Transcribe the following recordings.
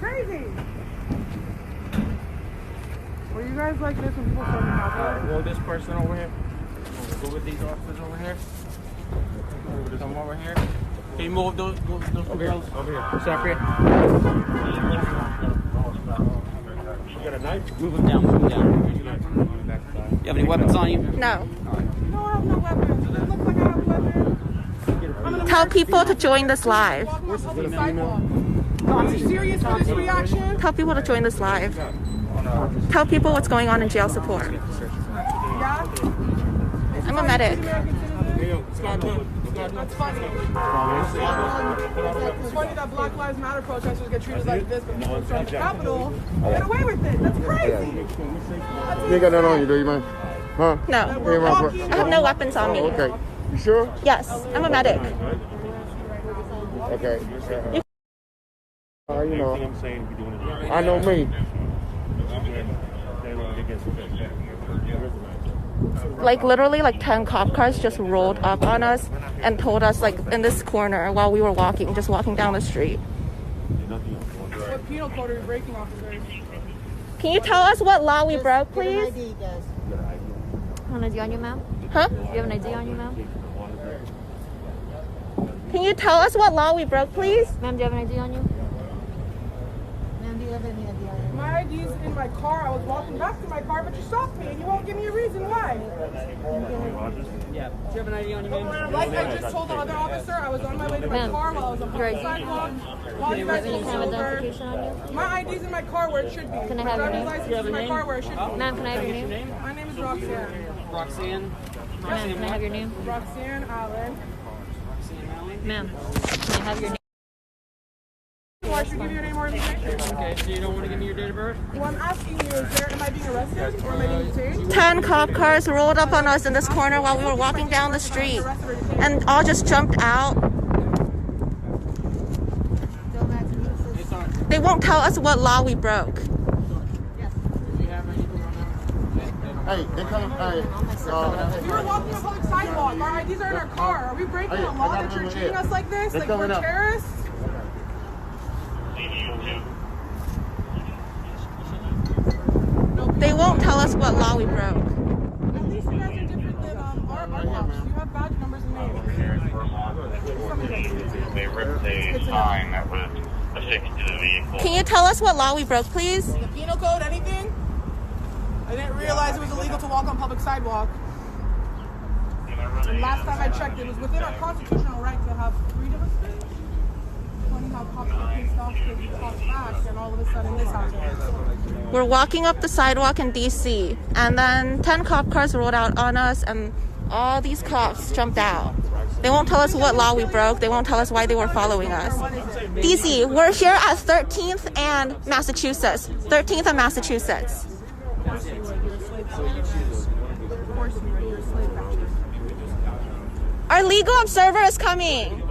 crazy. Were you guys like this when people started talking? Well, this person over here. Go with these officers over here. Come over here. Can you move those girls over here? Separate. You got a knife? Move them down, move them down. You have any weapons on you? No. No, I have no weapons. Does it look like I have weapons? Tell people to join this live. Are you serious for this reaction? Tell people to join this live. Tell people what's going on in jail support. Yeah? I'm a medic. That's funny. It's funny that Black Lives Matter protesters get treated like this, but people from the Capitol get away with it. That's crazy. You ain't got that on you, do you, man? Huh? No. I have no weapons on me. Okay. You sure? Yes, I'm a medic. Okay. You know, I know me. Like literally like 10 cop cars just rolled up on us and told us like in this corner while we were walking, just walking down the street. What penal code are you breaking, officers? Can you tell us what law we broke, please? Do you have an ID on you, ma'am? Huh? Do you have an ID on you, ma'am? Can you tell us what law we broke, please? Ma'am, do you have an ID on you? Ma'am, do you have any ID on you? My ID's in my car. I was walking back to my car, but you stopped me and you won't give me a reason why. Yeah. Do you have an ID on you, man? Like I just told the other officer, I was on my way to my car while I was on the sidewalk. While you guys Any pulled kind of over. identification on you? My ID's in my car where it should be. Can I have your name? My driver's license is in my car where it should be. Ma'am, can I have your name? My name is Roxanne. Roxanne. Ma'am, can I have your name? Roxanne Allen. Ma'am, can I have your name? Why should I give you your name or information? Okay, so you don't want to give me your date of birth? Well, I'm asking you, am I being arrested or am I being detained? 10 cop cars rolled up on us in this corner while we were walking down the street and all just jumped out. They won't tell us what law we broke. Hey, they come. Hey, We were walking on public sidewalk. Our IDs are in our car. Are we breaking the law that you're treating us like this? Like we're terrorists? They won't tell us what law we broke. At least you guys are different than our cops. You have badge numbers and names. They ripped a sign that was affixed to the vehicle. Can you tell us what law we broke, please? The penal code, anything? I didn't realize it was illegal to walk on public sidewalk. And last time I checked, it was within our constitutional right to have freedom of speech. Funny how cops get pissed off because you talk fast and all of a sudden this happens. We're walking up the sidewalk in DC and then 10 cop cars rolled out on us and all these cops jumped out. They won't tell us what law we broke. They won't tell us why they were following us. DC, we're here at 13th and Massachusetts. 13th and Massachusetts. Our legal observer is coming.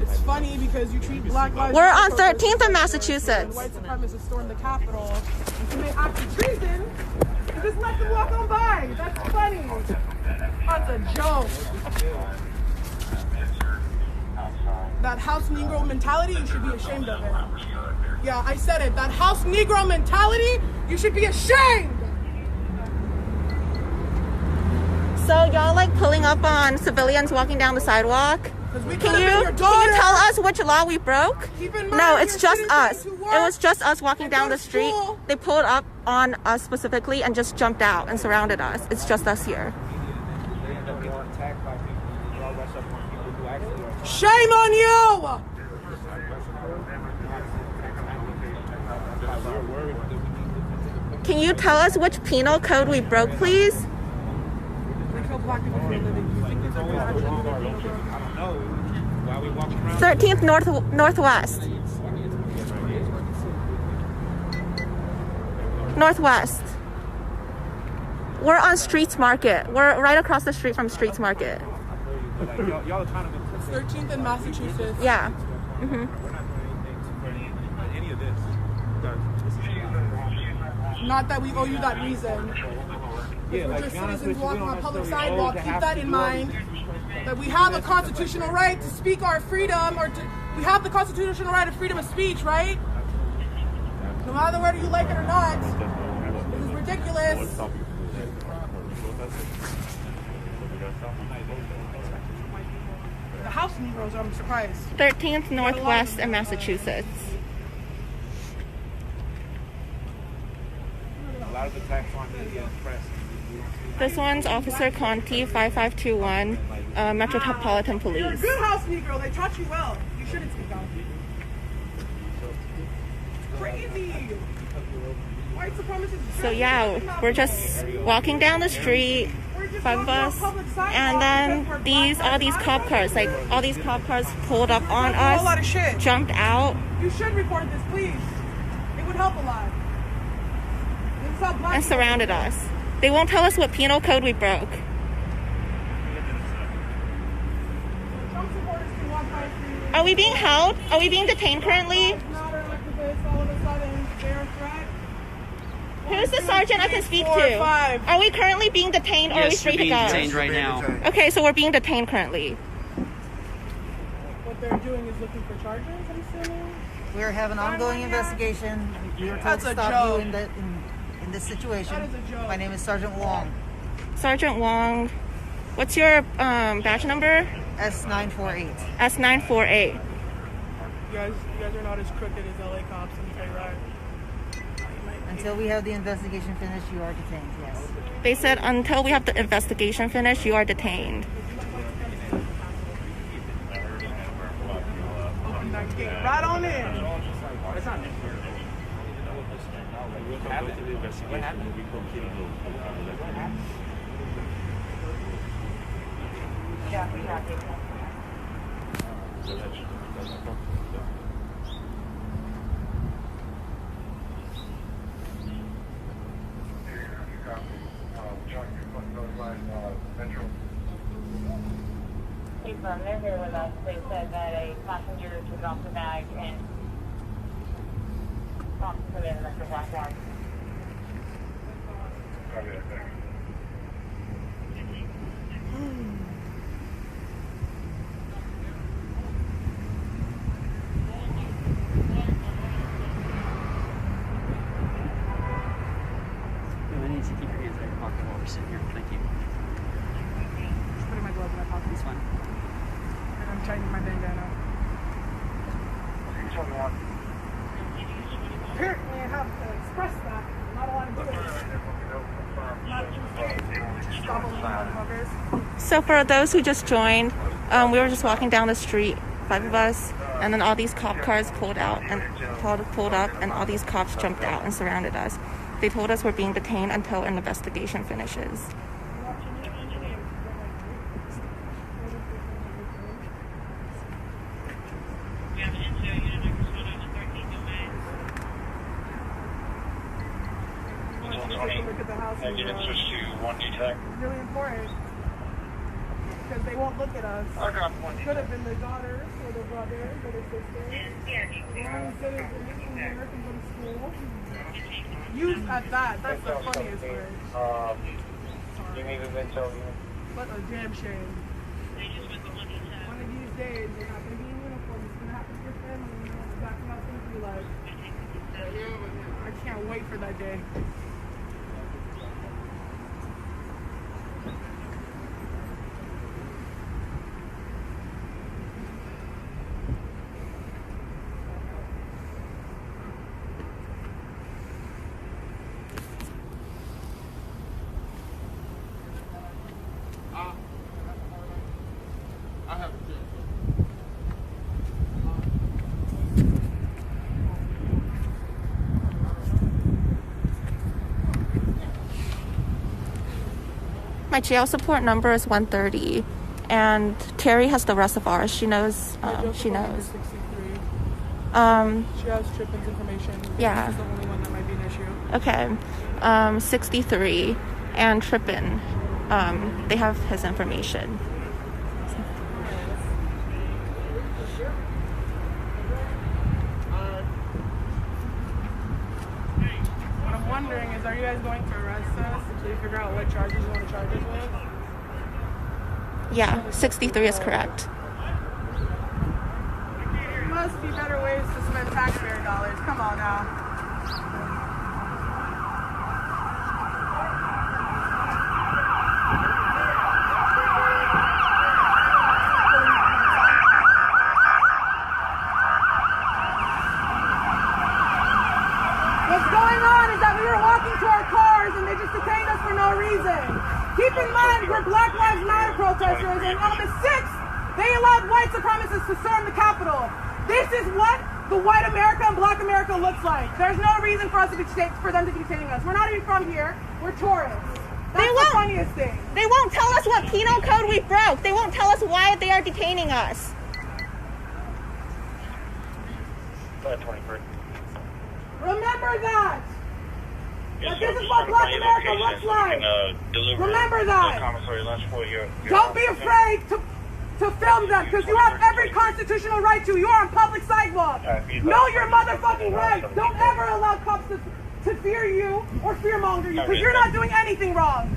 It's funny because you treat Black Lives We're Matter on 13th and Massachusetts. White supremacists stormed the Capitol and commit acts of treason. You just let them walk on by. That's funny. That's a joke. That house Negro mentality, you should be ashamed of it. Yeah, I said it. That house Negro mentality, you should be ashamed. So y'all like pulling up on civilians walking down the sidewalk? Can you tell us which law we broke? No, it's just us. It was just us walking down the street. They pulled up on us specifically and just jumped out and surrounded us. It's just us here. Shame on you! Can you tell us which penal code we broke, please? We kill black people for a living. You think these are good actions? 13th Northwest. Northwest. We're on Streets Market. We're right across the street from Streets Market. It's 13th in Massachusetts. Yeah. Not that we owe you that reason. We're just citizens walking on public sidewalk. Keep that in mind. That we have a constitutional right to speak our freedom or to We have the constitutional right of freedom of speech, right? No matter whether you like it or not. This is ridiculous. The House Negroes, I'm surprised. 13th Northwest in Massachusetts. A lot of attacks on media and press. This one's Officer Conti, 5521, Metropolitan You're a Police. good House Negro. They taught you well. You shouldn't speak out. Crazy. White supremacists. So yeah, we're just walking down the street, 5 of us, and then all these cop cars, like all these cop cars pulled up on A whole lot us, of shit. jumped out, You should report this, please. It would help a lot. This is how black and surrounded us. They won't tell us what penal code we broke. Trump supporters can walk by freely. Are we being held? Are we being detained currently? Matter activists, all of a sudden, they're a threat. Who's the sergeant I can speak 4, to? 5. Are we currently being detained or are we Yes, free you're to being go? detained right now. Okay, so we're being detained currently. What they're doing is looking for charges, I'm assuming. We're having an ongoing investigation. We were told That's to a stop joke. you in this situation. That is a joke. My name is Sergeant Wong, Sergeant Wong, what's your badge number? S948. S948. You guys are not as crooked as LA cops, let me tell you that. Until we have the investigation finished, you are detained, yes. They said until we have the investigation finished, you are detained. Open that gate right on in. They're here with us. They said that a passenger took off the bag and put it in the black bag. I need to keep your hands out of your pocket while we're sitting here. Thank you. Just putting my gloves in my pocket. This one. And I'm tightening my bandana. Apparently I have to express that. I'm not allowed to do it. Stop all these motherfuckers. So for those who just joined, we were just walking down the street, 5 of us, and then all these cop cars pulled up, and all these cops jumped out and surrounded us. They told us we're being detained until an investigation finishes. Look at the house. Can you switch to 1 detect? It's really important. Because they won't look at us. I got 1 Could have been their daughters or their brothers or their sisters. Long citizens from Americans from school. Used at that. That's the funniest word. You need an intel unit. What a damn shame. One of these days, you're not going to be in uniform. It's going to happen to your family. You know exactly how things be like. I can't wait for that day. I have a My jail support number is 130, and Terry has the rest of ours. She knows. She knows. 63. Um, She has Trippin's information. Yeah. This is the only one that might be an issue. okay. 63 and Trippin. They have his information. What I'm wondering is, are you guys going to arrest us until you figure out what charges you want to charge us with? Yeah, 63 is correct. must be better ways to spend taxpayer dollars. Come on now. What's going on is that we were walking to our cars and they just detained us for no reason. Keep in mind, we're Black Lives Matter protesters, and on the 6th, they allowed white supremacists to storm the Capitol. This is what the white America and Black America looks like. There's no reason for them to be detaining us. We're not even from here. We're tourists. That's the funniest thing. They won't tell us what penal code we broke. They won't tell us why they are detaining us. Remember that. That this is what Black America looks like. Remember that. Don't be afraid to film them, because you have every constitutional right to. You are on public sidewalk. Know your motherfucking rights. Don't ever allow cops to fear you or fearmonger you, because you're not doing anything wrong.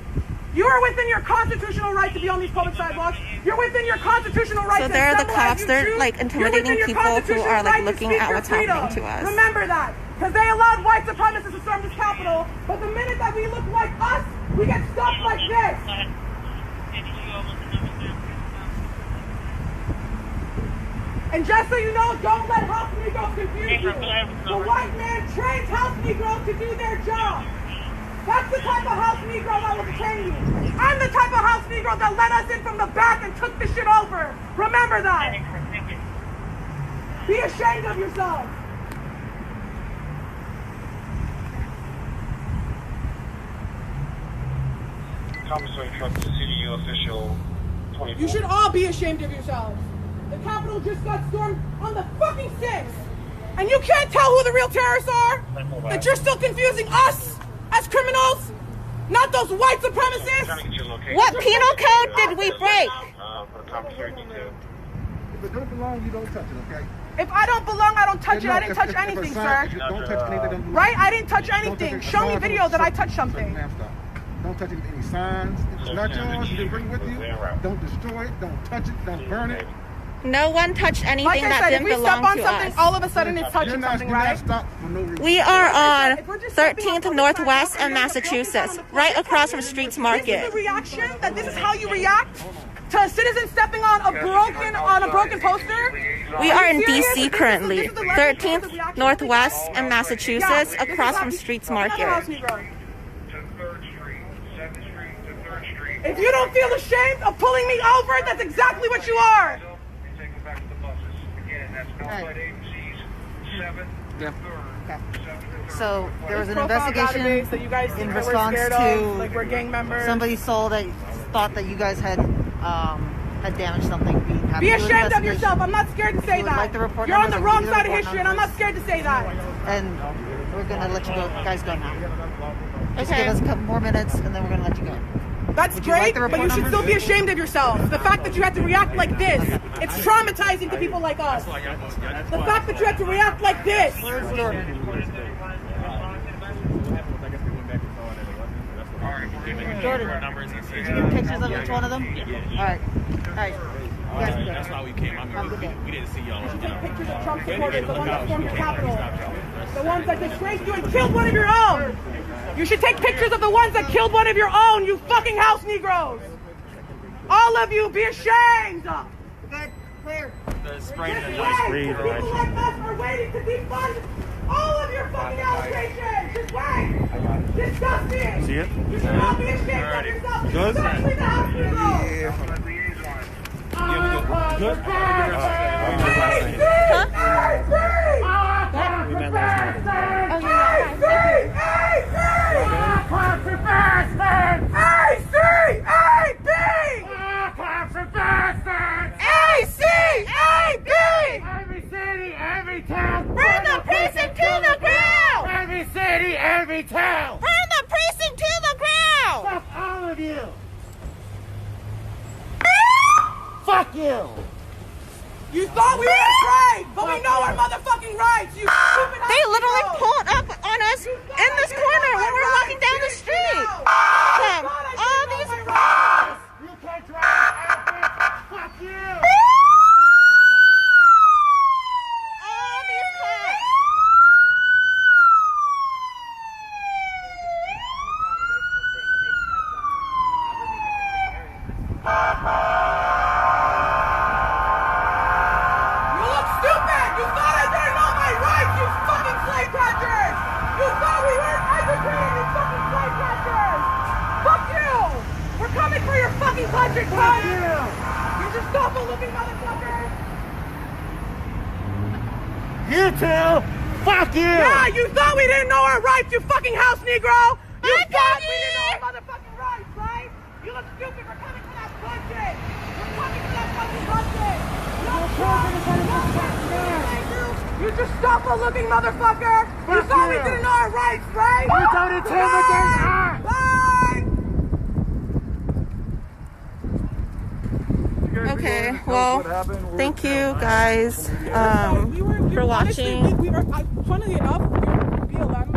You are within your constitutional right to be on these public sidewalks. You're within your constitutional right to So they're the assemble cops. as you They're choose. like intimidating people who are like looking at what's happening to us. Remember that, because they allowed white supremacists to storm this Capitol, but the minute that we look like us, we get stuff like this. And just so you know, don't let house Negroes confuse you. The white man trains house Negroes to do their job. That's the type of house Negro that will detain you. I'm the type of house Negro that let us in from the back and took the shit over. Remember that. Be ashamed of yourself. Commissary truck to CDU official 24. You should all be ashamed of yourselves. The Capitol just got stormed on the fucking 6th. And you can't tell who the real terrorists are? That you're still confusing us as criminals? Not those white supremacists? What penal code did we break? If it don't belong, you don't touch it, okay? If I don't belong, I don't touch it. I didn't touch anything, sir. Don't touch anything that don't belong. Right? I didn't touch anything. Show me video that I touched something. Don't touch any signs. If it's not yours, you didn't bring it with you. Don't destroy it. Don't touch it. Don't burn it. No one touched anything Like I that said, if didn't we belong step on to something, us. all of a sudden it's touching something, right? We are on 13th Northwest and Massachusetts, right across from Streets This Market. is the reaction, that this is how you react to a citizen stepping on a broken poster? We are in DC currently, 13th Northwest and Massachusetts, across from Streets Market. If you don't feel ashamed of pulling me over, that's exactly what you are. Yeah. Okay. So there was an investigation in response to like we're gang members. somebody thought that you guys had damaged something. Be ashamed of yourself. I'm not scared to say that. Like the report You're on the numbers, wrong the side of report history, and I'm not scared to say that. And we're gonna let you guys go now. Just Okay. give us a couple more minutes, and then we're gonna let you go. That's great, but you should still be ashamed of yourself. The fact that you had to react like this, it's traumatizing to people like us. The fact that you had to react like this. Jordan, did you get pictures of each one of them? All right. That's why we came. I mean, we didn't see y'all. Take pictures of Trump supporters, the ones that stormed the Capitol. The ones that disgraced you and killed one of your own. You should take pictures of the ones that killed one of your own, you fucking house Negroes. All of you, be ashamed. Good, clear. People like us are waiting to defund all of your fucking allegations. Just wait. Disgusting. See it? You should all be ashamed of yourself, especially the house Negroes. Good? Every city, every town. Burn the precinct to the ground! Every city, every town. Burn the precinct to the ground! Fuck all of you. Fuck you. You thought we were afraid, but we know our motherfucking rights. You stupid. They literally pulled up on us in this corner when we were walking down the street. All these cars. You can't drive. Fuck you. fucking country, cunt! You just awful-looking motherfucker! You too! Fuck you! Yeah, you thought we didn't know our rights, you fucking house Negro! You thought we didn't know our motherfucking rights, right? You look stupid for coming for that bullshit! You're coming for that fucking bullshit! You just awful-looking motherfucker! You thought we didn't know our rights, right? You don't intimidate us! Bye! Okay, well, thank you guys for watching. Funnily enough, BLM